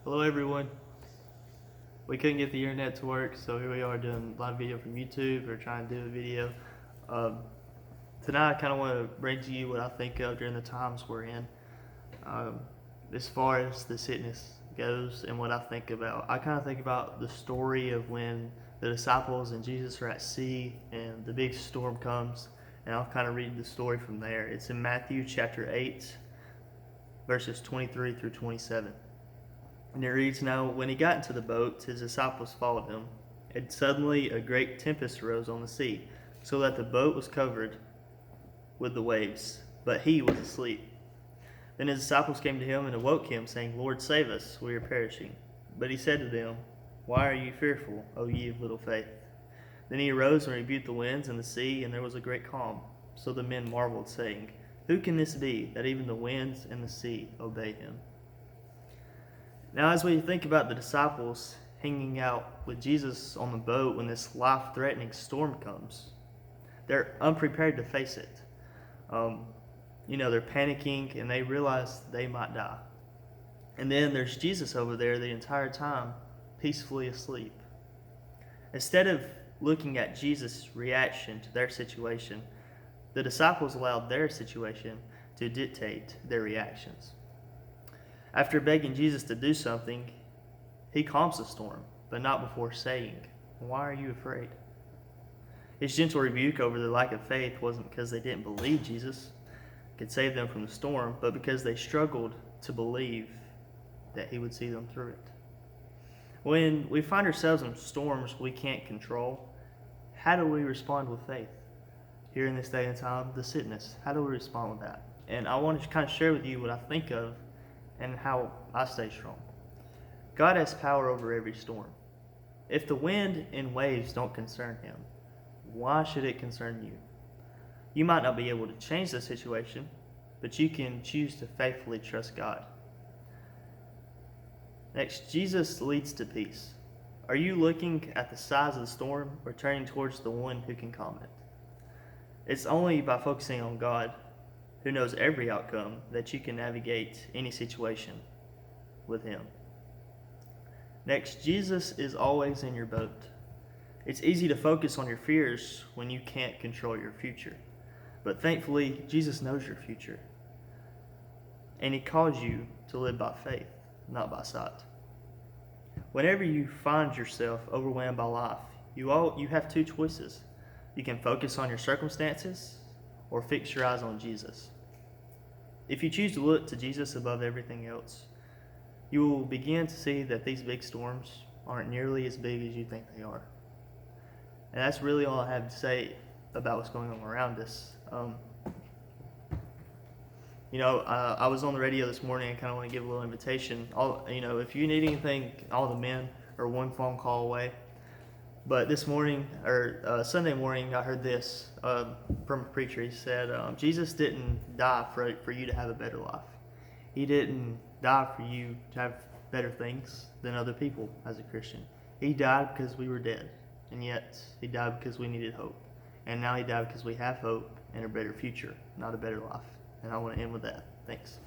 Hello everyone. We couldn't get the internet to work, so here we are doing live video from YouTube or trying to do a video. Um, Tonight I kind of want to bring to you what I think of during the times we're in. Um, as far as the sickness goes and what I think about, I kind of think about the story of when the disciples and Jesus are at sea and the big storm comes, and I'll kind of read the story from there. It's in Matthew chapter 8, verses 23 through 27. And it reads, "Now when he got into the boat, his disciples followed him. And suddenly a great tempest arose on the sea, so that the boat was covered with the waves, but he was asleep. Then his disciples came to him and awoke him, saying, 'Lord, save us, we are perishing.' But he said to them, 'Why are you fearful, O ye of little faith?' Then he arose and rebuked the winds and the sea, and there was a great calm. So the men marveled, saying, 'Who can this be, that even the winds and the sea obey him?'" Now, as we think about the disciples hanging out with Jesus on the boat when this life-threatening storm comes, they're unprepared to face it. They're panicking and they realize they might die. And then there's Jesus over there the entire time, peacefully asleep. Instead of looking at Jesus' reaction to their situation, the disciples allowed their situation to dictate their reactions. After begging Jesus to do something, he calms the storm, but not before saying, "Why are you afraid?" His gentle rebuke over their lack of faith wasn't because they didn't believe Jesus could save them from the storm, but because they struggled to believe that he would see them through it. When we find ourselves in storms we can't control, how do we respond with faith? Here in this day and time, the sickness, how do we respond with that? And I want to kind of share with you what I think of and how I stay strong. God has power over every storm. If the wind and waves don't concern him, why should it concern you? You might not be able to change the situation, but you can choose to faithfully trust God. Next, Jesus leads to peace. Are you looking at the size of the storm or turning towards the one who can calm it? It's only by focusing on God, who knows every outcome, that you can navigate any situation with him. Next, Jesus is always in your boat. It's easy to focus on your fears when you can't control your future. But thankfully, Jesus knows your future. And he calls you to live by faith, not by sight. Whenever you find yourself overwhelmed by life, you have two choices. You can focus on your circumstances or fix your eyes on Jesus. If you choose to look to Jesus above everything else, you will begin to see that these big storms aren't nearly as big as you think they are. And that's really all I have to say about what's going on around us. I was on the radio this morning and kind of want to give a little invitation. If you need anything, all the men are one phone call away. But this morning, or Sunday morning, I heard this from a preacher. He said, Jesus didn't die for you to have a better life. He didn't die for you to have better things than other people as a Christian. He died because we were dead, and yet he died because we needed hope. And now he died because we have hope and a better future, not a better life. And I want to end with that. Thanks.